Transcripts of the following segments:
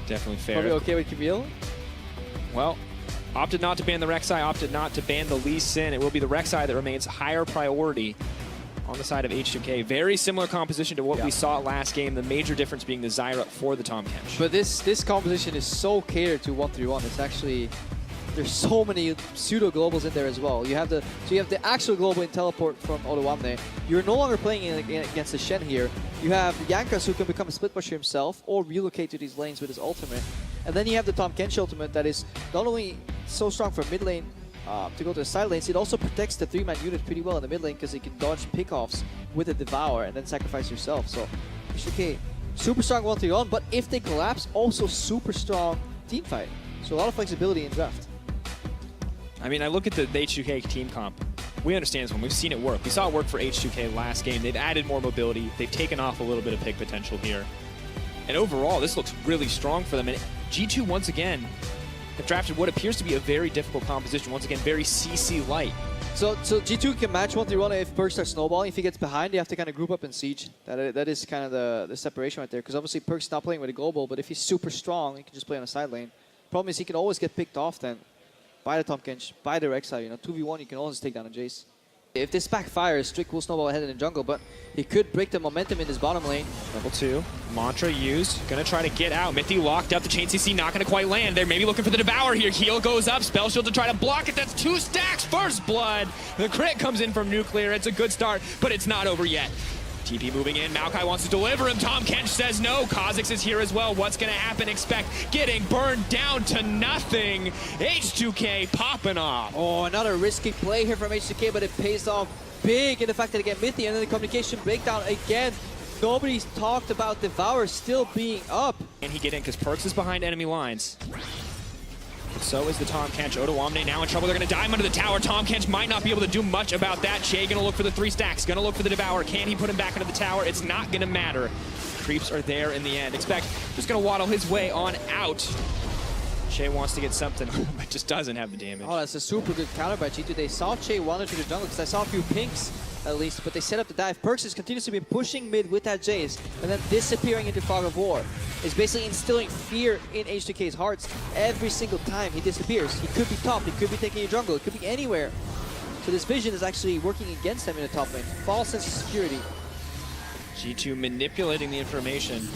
Definitely fair. Probably okay with Camille. Well, opted not to ban the Rek'Sai, opted not to ban the Lee Sin. It will be the Rek'Sai that remains higher priority on the side of H2K. Very similar composition to what we saw last game. The major difference being the Zyra for the Tahm Kench. But this composition is so catered to 1-3-1. It's actually, there's so many pseudo globals in there as well. You have the actual global in teleport from Odoamne. You're no longer playing against the Shen here. You have Yankas who can become a split pusher himself or relocate to these lanes with his ultimate. And then you have the Tahm Kench ultimate that is not only so strong for mid lane to go to the side lanes, it also protects the 3-man unit pretty well in the mid lane because it can dodge pickoffs with the Devour and then sacrifice yourself. So H2K, super strong 1-3-1, but if they collapse, also super strong team fight. So a lot of flexibility in draft. I mean, I look at the H2K team comp. We understand this one. We've seen it work. We saw it work for H2K last game. They've added more mobility. They've taken off a little bit of pick potential here. And overall, this looks really strong for them. And G2, once again, have drafted what appears to be a very difficult composition. Once again, very CC light. So G2 can match 1-3-1 if Perkz starts snowballing. If he gets behind, they have to kind of group up and siege. That is kind of the separation right there. Because obviously Perkz not playing with a global, but if he's super strong, he can just play on a side lane. Problem is he can always get picked off then by the Tahm Kench, by the Rek'Sai. You know, 2v1, you can always take down a Jace. If this backfires, Strict will snowball ahead in the jungle, but he could break the momentum in this bottom lane. Level 2, Mantra used, gonna try to get out. Mithy locked up, the chain CC not gonna quite land. They're maybe looking for the Devour here. Heal goes up, Spell Shield to try to block it. That's 2 stacks, first blood. The crit comes in from Nuclear. It's a good start, but it's not over yet. TP moving in, Maokai wants to deliver him. Tahm Kench says no. Kha'Zix is here as well. What's gonna happen? Expect getting burned down to nothing. H2K popping off. Oh, another risky play here from H2K, but it pays off big in the fact that they get Mithy and then the communication breakdown again. Nobody's talked about Devour still being up. And he get in because Perkz is behind enemy lines. But so is the Tahm Kench. Odoamne now in trouble. They're going to dive under the tower. Tahm Kench might not be able to do much about that. Che going to look for the 3 stacks. Going to look for the Devour. Can he put him back into the tower? It's not going to matter. Creeps are there in the end. Expect just going to waddle his way on out. Che wants to get something, but just doesn't have the damage. Oh, that's a super good counter by G2. They saw Che wander to the jungle because I saw a few pinks at least, but they set up the dive. Perkz is continuously been pushing mid with that Jace and then disappearing into Fog of War. It's basically instilling fear in H2K's hearts every single time he disappears. He could be top, he could be taking a jungle, it could be anywhere. So this vision is actually working against them in the top lane. False sense of security. G2 manipulating the information.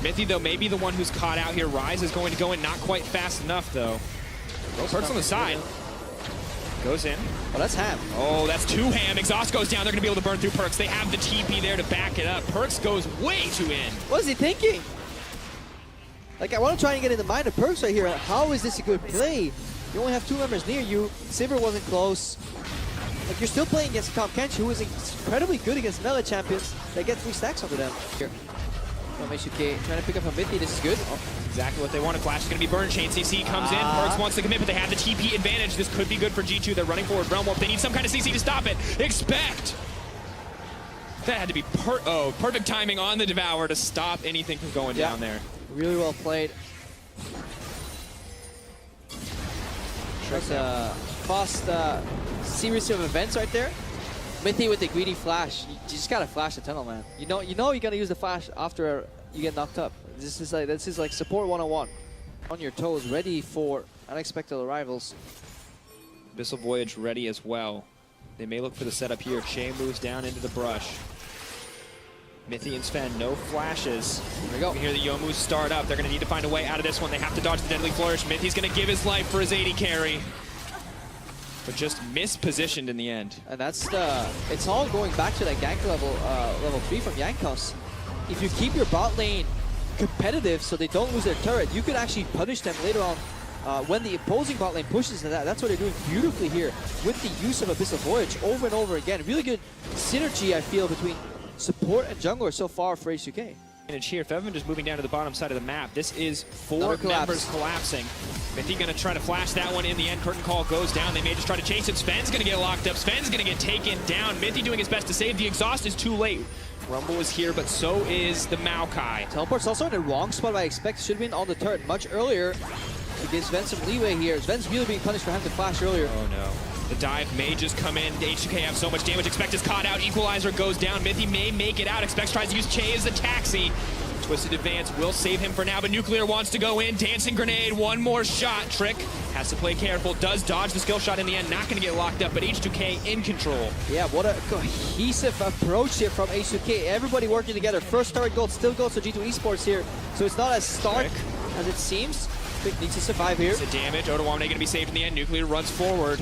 Mithy, though, may be the one who's caught out here. Rise is going to go in, not quite fast enough, though. Perkz on the side. Goes in. Oh, that's Ham. Oh, that's 2 Ham. Exhaust goes down. They're going to be able to burn through Perkz. They have the TP there to back it up. Perkz goes way too in. What is he thinking? Like, I want to try and get in the mind of Perkz right here. How is this a good play? You only have 2 members near you. Sivir wasn't close. Like, you're still playing against Tahm Kench, who is incredibly good against melee champions that get 3 stacks onto them. Here. From H2K trying to pick up a Mithy. This is good. Oh, exactly what they wanted. Flash is going to be burned. Chain CC comes in. Perkz wants to commit, but they have the TP advantage. This could be good for G2. They're running forward. Realm Warp. They need some kind of CC to stop it. Expect. That had to be perfect timing on the Devour to stop anything from going down there. Really well played. That's a fast series of events right there. Mithy with the greedy flash. You just gotta flash the tunnel, man. You know you're gonna use the flash after you get knocked up. This is like support 101. On your toes, ready for unexpected arrivals. Abyssal Voyage ready as well. They may look for the setup here. Che moves down into the brush. Mithy and Sven, no flashes. Here we go. We hear the Youmu's start up. They're gonna need to find a way out of this one. They have to dodge the Deadly Flourish. Mithy's gonna give his life for his 80 carry. But just mispositioned in the end. And that's it's all going back to that gank level 3 from Jankos. If you keep your bot lane competitive so they don't lose their turret, you could actually punish them later on when the opposing bot lane pushes to that. That's what they're doing beautifully here with the use of Abyssal Voyage over and over again. Really good synergy, I feel, between support and jungler so far for H2K. Here, Fevin just moving down to the bottom side of the map. This is 4 members collapsing. Mithy gonna try to flash that one in the end. Curtain Call goes down. They may just try to chase it. Sven's gonna get locked up. Sven's gonna get taken down. Mithy doing his best to save. The exhaust is too late. Rumble is here, but so is the Maokai. Teleport's also in the wrong spot, I expect. Should have been on the turret much earlier to give Sven some leeway here. Sven's really being punished for having to flash earlier. Oh no. The dive may just come in. H2K have so much damage. Expect is caught out. Equalizer goes down. Mithy may make it out. Expect tries to use Che as a taxi. Twisted Advance will save him for now, but Nuclear wants to go in. Dancing Grenade, one more shot. Trick has to play careful, does dodge the skill shot in the end, not going to get locked up, but H2K in control. Yeah, what a cohesive approach here from H2K. Everybody working together. First turret gold still goes to G2 Esports here, so it's not as stark as it seems. Trick needs to survive here. It's a damage. Odoamne going to be saved in the end. Nuclear runs forward.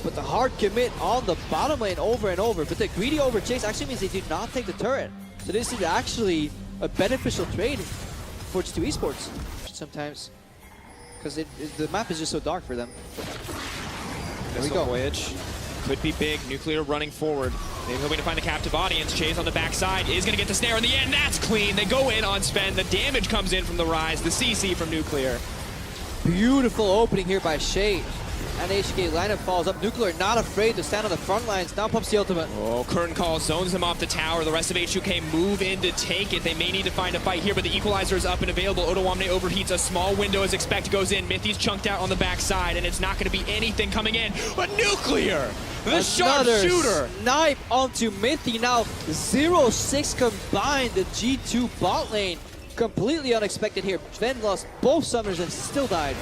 But the hard commit on the bottom lane over and over. But the greedy overchase actually means they do not take the turret. So this is actually a beneficial trade for G2 Esports sometimes. Because the map is just so dark for them. There we go. Voyage could be big. Nuclear running forward. They're hoping to find the captive audience. Chase on the backside is going to get the snare in the end. That's clean. They go in on Sven. The damage comes in from the Rise. The CC from Nuclear. Beautiful opening here by Shade. And HK lineup falls up. Nuclear not afraid to stand on the front lines. Now pumps the ultimate. Oh, Curtain Call zones him off the tower. The rest of H2K move in to take it. They may need to find a fight here, but the equalizer is up and available. Odoamne overheats. A small window as expected goes in. Mithy's chunked out on the backside, and it's not going to be anything coming in. But Nuclear, the sharpshooter. Snipe onto Mithy. Now 0-6 combined. The G2 bot lane. Completely unexpected here. Sven lost both summoners and still died.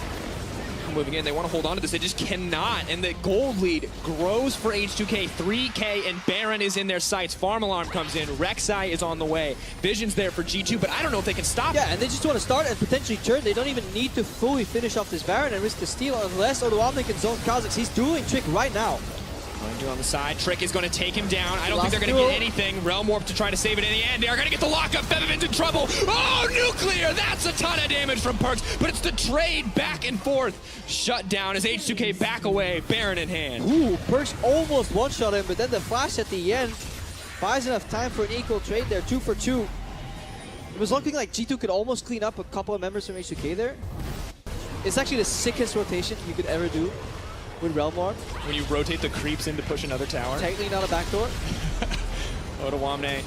Moving in, they want to hold on to this, they just cannot, and the gold lead grows for H2K. 3K and Baron is in their sights. Farm alarm comes in, Rek'Sai is on the way. Vision's there for G2, but I don't know if they can stop it. Yeah, and they just want to start and potentially turn. They don't even need to fully finish off this Baron and risk the steal unless Odoamne can zone Kha'Zix. He's dueling Trick right now. Going to on the side, Trick is going to take him down. I don't think they're going to get anything. Realm Warp to try to save it in the end. They are going to get the lockup. Febiven's in trouble. Oh, Nuclear! That's a ton of damage from Perkz, but it's the trade back and forth. Shut down as H2K back away, Baron in hand. Ooh, Perkz almost one-shot him, but then the flash at the end buys enough time for an equal trade there. 2 for 2. It was looking like G2 could almost clean up a couple of members from H2K there. It's actually the sickest rotation you could ever do with Realm Warp. When you rotate the creeps in to push another tower. Technically not a backdoor. Odoamne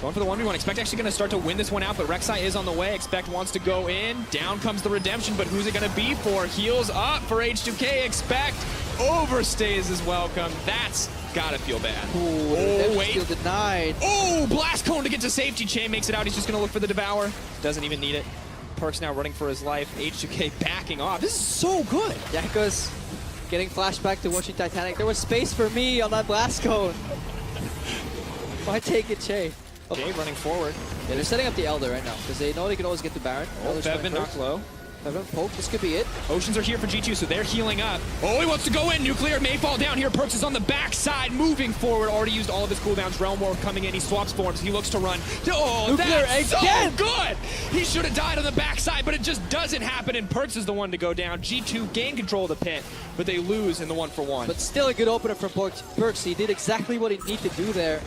going for the 1v1. Expect actually going to start to win this one out, but Rek'Sai is on the way. Expect wants to go in. Down comes the redemption, but who's it going to be for? Heals up for H2K. Expect overstays is welcome. That's gotta feel bad. Ooh, oh, wait. Steal denied. Oh, Blast Cone to get to safety. Chain makes it out. He's just going to look for the Devour. Doesn't even need it. Perkz now running for his life. H2K backing off. This is so good. Yakko's getting flashback to watching Titanic. There was space for me on that Blast Cone. Why take it, Che? Jay running forward. Yeah, they're setting up the Elder right now because they know they can always get to Baron. Oh, Fevin knocked low. Fevin poke, this could be it. Oceans are here for G2, so they're healing up. Oh, he wants to go in. Nuclear may fall down here. Perkz is on the backside, moving forward. Already used all of his cooldowns. Realm Warp coming in. He swaps forms. He looks to run. Oh, Nuclear that's again. So good! He should have died on the backside, but it just doesn't happen, and Perkz is the one to go down. G2 gain control of the pit, but they lose in the 1-for-1. But still a good opener from Perkz. He did exactly what he needed to do there.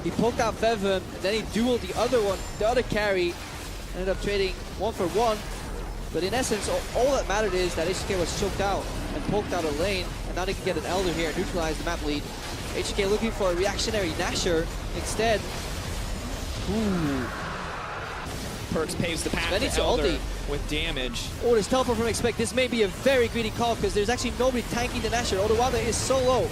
He poked out Fevin, and then he dueled the other one, the other carry. Ended up trading 1-for-1. But in essence, all that mattered is that HK was choked out and poked out a lane, and now they can get an Elder here and neutralize the map lead. HK looking for a reactionary Nasher instead. Ooh. Perkz paves the path to to Elder ulti with damage. Oh, there's teleport from Expect. This may be a very greedy call because there's actually nobody tanking the Nasher. Odoamne is so low.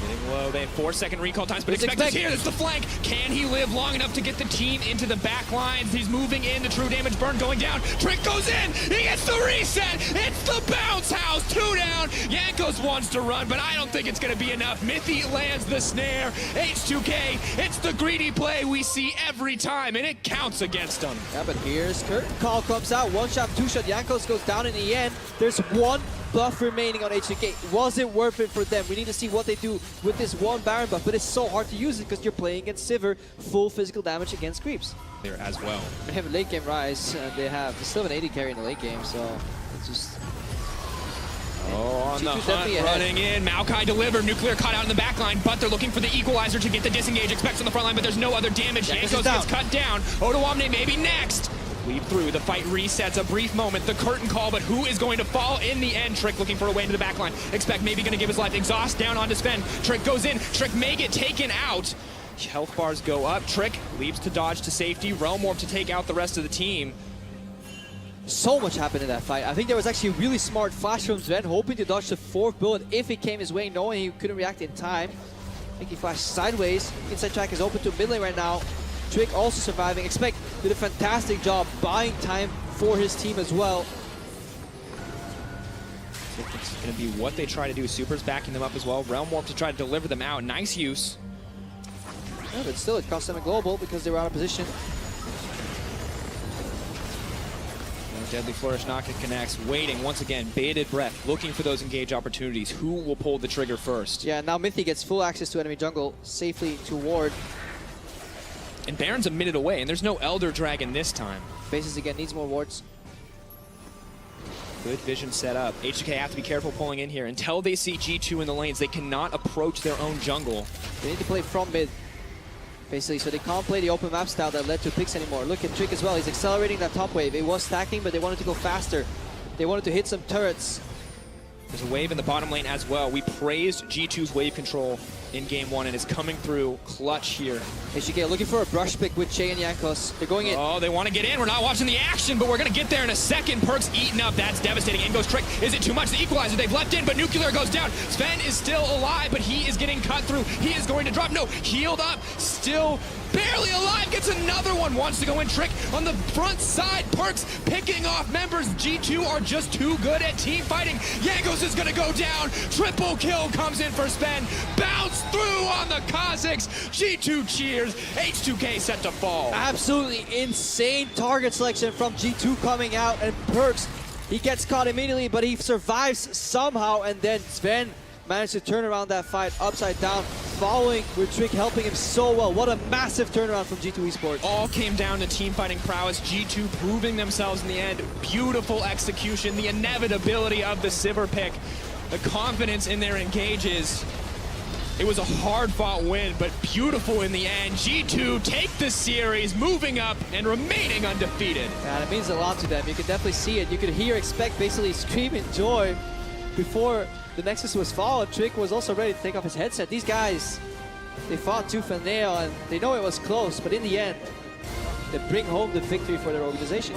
Getting low. They have 4-second recall times, but Expect is here. It's the flank. Can he live long enough to get the team into the back lines? He's moving in. The true damage burn going down. Trick goes in. He gets the reset. It's the bounce house. 2 down. Jankos wants to run, but I don't think it's going to be enough. Mithy lands the snare. H2K, it's the greedy play we see every time, and it counts against them. Yeah, but here's Curtain Call comes out. 1-shot, 2-shot. Jankos goes down in the end. There's 1 buff remaining on H2K. Was it worth it for them? We need to see what they do with this 1 Baron buff, but it's so hard to use it because you're playing against Sivir, full physical damage against creeps. There as well. They have a late game Rise, and they still have an 80 carry in the late game, so it's just... Oh, on the hunt, ahead. running in. Maokai delivered. Nuclear caught out in the back line, but they're looking for the equalizer to get the disengage. Expects on the front line, but there's no other damage. Jankos gets cut down. Odoamne maybe next. Leap through. The fight resets. A brief moment. The curtain call, but who is going to fall in the end? Trick looking for a way into the back line. Expect maybe going to give his life. Exhaust down onto Sven. Trick goes in. Trick may get taken out. Health bars go up. Trick leaps to dodge to safety. Realm Warp to take out the rest of the team. So much happened in that fight. I think there was actually a really smart flash from Sven, hoping to dodge the 4th bullet if it came his way, knowing he couldn't react in time. I think he flashed sideways. Inside track is open to mid lane right now. Trick also surviving. Expect did a fantastic job buying time for his team as well. It's going to be what they try to do. Super's backing them up as well. Realm Warp to try to deliver them out. Nice use. Yeah, but still, it cost them a global because they were out of position. Deadly Flourish, Noctis connects, waiting once again, bated breath, looking for those engage opportunities. Who will pull the trigger first? Yeah, now Mythy gets full access to enemy jungle safely to ward. And Baron's a minute away, and there's no Elder Dragon this time. Faces again, needs more wards. Good vision set up. G2K have to be careful pulling in here. Until they see G2 in the lanes, they cannot approach their own jungle. They need to play from mid, basically, so they can't play the open map style that led to picks anymore. Look at Trick as well, he's accelerating that top wave. It was stacking, but they wanted to go faster. They wanted to hit some turrets. There's a wave in the bottom lane as well. We praised G2's wave control in game one, and it's coming through clutch here. G2K looking for a brush pick with Che and Jankos. They're going in. Oh, they want to get in. We're not watching the action, but we're going to get there in a second. Perk's eaten up. That's devastating. In goes Trick. Is it too much? The equalizer they've left in, but Nuclear goes down. Sven is still alive, but he is getting cut through. He is going to drop. No, healed up. Still barely alive. Gets another one. Wants to go in. Trick on the front side. Perk's picking off members. G2 are just too good at team fighting. Jankos is going to go down. Triple kill comes in for Sven. Bounce through on the Kazakhs. G2 cheers. H2K set to fall. Absolutely insane target selection from G2 coming out, and Perks, he gets caught immediately, but he survives somehow, and then Sven managed to turn around that fight upside down, following with Trick helping him so well. What a massive turnaround from G2 Esports. All came down to team fighting prowess. G2 proving themselves in the end. Beautiful execution, the inevitability of the Sivir pick, the confidence in their engages. It was a hard-fought win, but beautiful in the end. G2 take the series, moving up and remaining undefeated. Yeah, it means a lot to them. You can definitely see it. You could hear Expect basically scream in joy before the Nexus was followed. Trick was also ready to take off his headset. These guys, they fought tooth and nail, and they know it was close, but in the end, they bring home the victory for their organization.